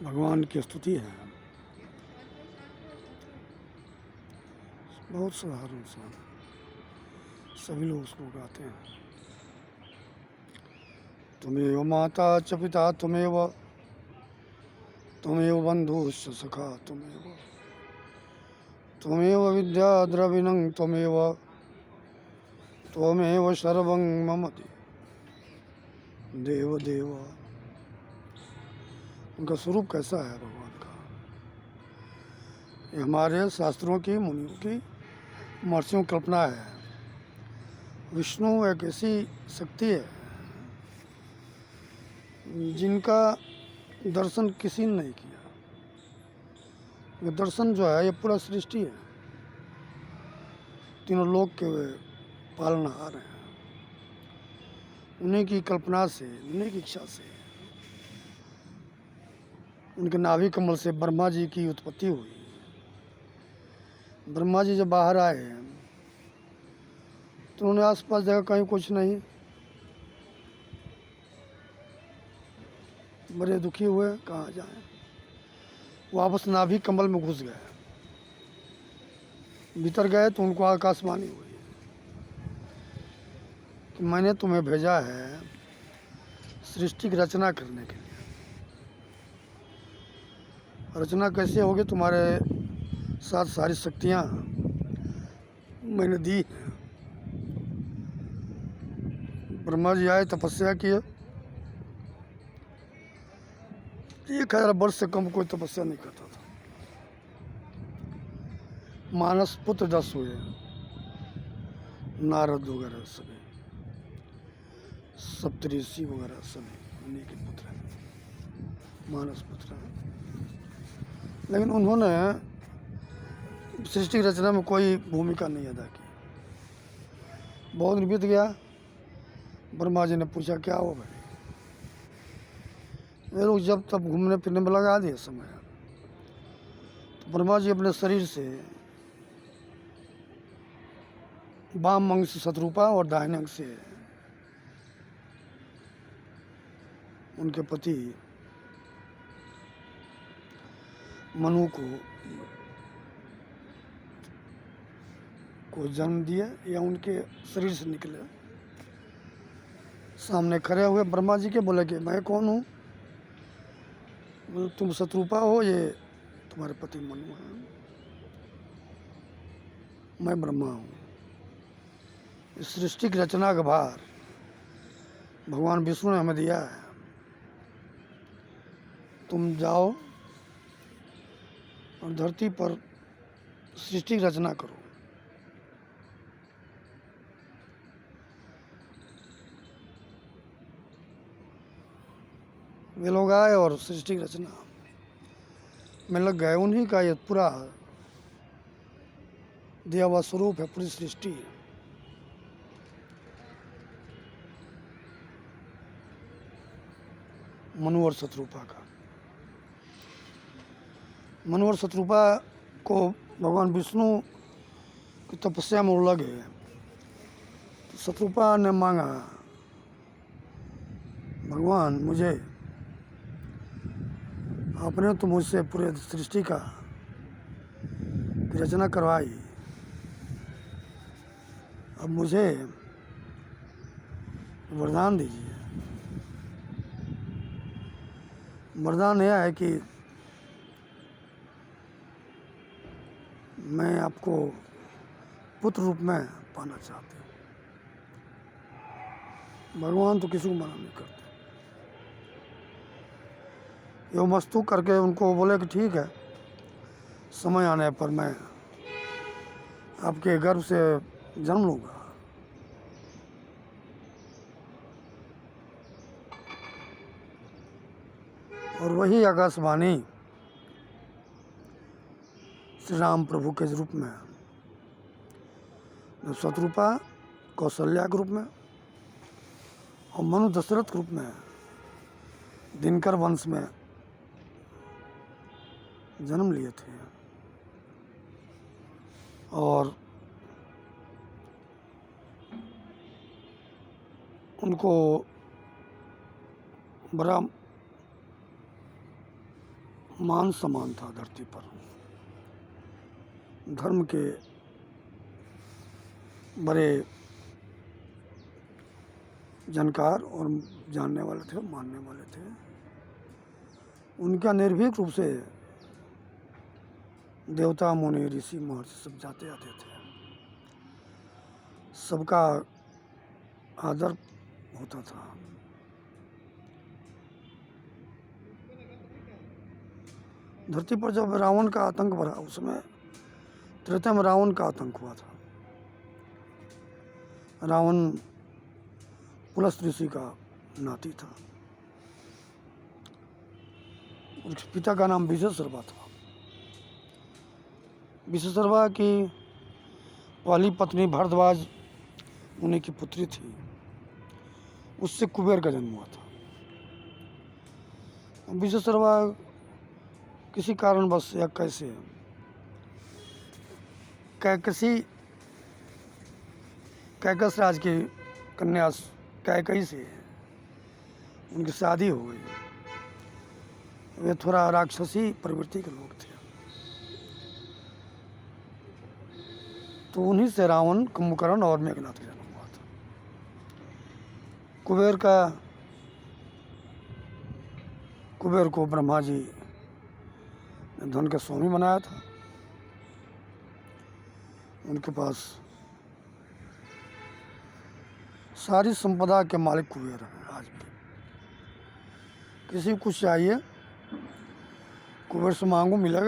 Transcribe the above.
भगवान की स्तुति है। बहुत साधारण सा सभी लोग उसको गाते हैं। तुमेव माता च पिता तुमेव बंधुश्च सखा त्वमेव विद्या द्रविणं त्वमेव सर्वं मम देव देव। उनका स्वरूप कैसा है भगवान का, ये हमारे शास्त्रों की, मुनियों की, महर्षियों की कल्पना है। विष्णु एक ऐसी शक्ति है जिनका दर्शन किसी ने नहीं किया। ये दर्शन जो है ये पूरा सृष्टि है, तीनों लोक के वे पालनहार हैं। उन्हीं की कल्पना से, उन्हीं की इच्छा से, उनके नाभि कमल से ब्रह्मा जी की उत्पत्ति हुई। ब्रह्मा जी जब बाहर आए तो उन्होंने आसपास देखा कहीं कुछ नहीं, बड़े दुखी हुए, कहाँ जाएं। वापस नाभि कमल में घुस गए। भीतर गए तो उनको आकाशवाणी हुई कि मैंने तुम्हें भेजा है सृष्टि की रचना करने के लिए। रचना कैसे होगी, तुम्हारे साथ सारी शक्तियाँ मैंने दी हैं। ब्रह्मा जी आए, तपस्या किए। 1000 वर्ष से कम कोई तपस्या नहीं करता था। मानस पुत्र 10 हुए, नारद वगैरह सभी, सप्तऋषि वगैरह सभी उन्हीं के पुत्र हैं, मानस पुत्र हैं। लेकिन उन्होंने सृष्टि की रचना में कोई भूमिका नहीं अदा की। बहुत दिन बीत गया। ब्रह्मा जी ने पूछा क्या हो भाई। ये लोग जब तब घूमने फिरने में लगा दिए समय। तो ब्रह्मा जी अपने शरीर से वाम अंग से शत्रुपा और दाहिने अंग से उनके पति मनु को जन्म दिए, या उनके शरीर से निकले। सामने खड़े हुए ब्रह्मा जी के, बोले कि मैं कौन हूँ। बोले तुम शत्रुपा हो, ये तुम्हारे पति मनु हैं, मैं ब्रह्मा हूँ। इस सृष्टि की रचना का भार भगवान विष्णु ने हमें दिया है। तुम जाओ और धरती पर सृष्टि की रचना करो। वे लोग आए और सृष्टि की रचना में लग गए। उन्हीं का ये पूरा दिया हुआ स्वरूप है, पूरी सृष्टि। मनु और शत्रुपा का। मनु और शत्रुपा को भगवान विष्णु की तपस्या में लगे। तो शत्रुपा ने मांगा, भगवान मुझे, आपने तो मुझसे पूरे सृष्टि का रचना करवाई, अब मुझे वरदान दीजिए। वरदान यह है कि मैं आपको पुत्र रूप में पाना चाहती हूँ। भगवान तो किसी को मना नहीं करते। यो मस्तु करके उनको बोले कि ठीक है, समय आने पर मैं आपके गर्भ से जन्म लूँगा। और वही आकाशवाणी श्री राम प्रभु के रूप में, शत्रुपा कौशल्या के रूप में और मनु दशरथ के रूप में दिनकर वंश में जन्म लिए थे। और उनको बड़ा मान सम्मान था धरती पर, धर्म के बड़े जानकार और जानने वाले थे, मानने वाले थे। उनका निर्भीक रूप से देवता, मुनि, ऋषि, महर्षि सब जाते आते थे। सबका आदर होता था। धरती पर जब रावण का आतंक बढ़ा, उस समय त्रेता में रावण का आतंक हुआ था। रावण पुलस्त ऋषि का नाती था। उसके पिता का नाम विश्वशर्मा था। विश्वशर्मा की पहली पत्नी भारद्वाज मुनि की पुत्री थी। उससे कुबेर का जन्म हुआ था। विश्वशर्मा किसी कारणवश या कैसे कैकस राज की कन्या कैकई से उनकी शादी हो गई। वे थोड़ा राक्षसी प्रवृत्ति के लोग थे। तो उन्हीं से रावण, कुंभकर्ण और मेघनाथ का जन्म हुआ था। कुबेर को ब्रह्मा जी ने धन का स्वामी बनाया था। उनके पास सारी संपदा के मालिक कुबेर हैं आज भी। किसी को कुछ चाहिए कुबेर से मांगो, मिलेगा।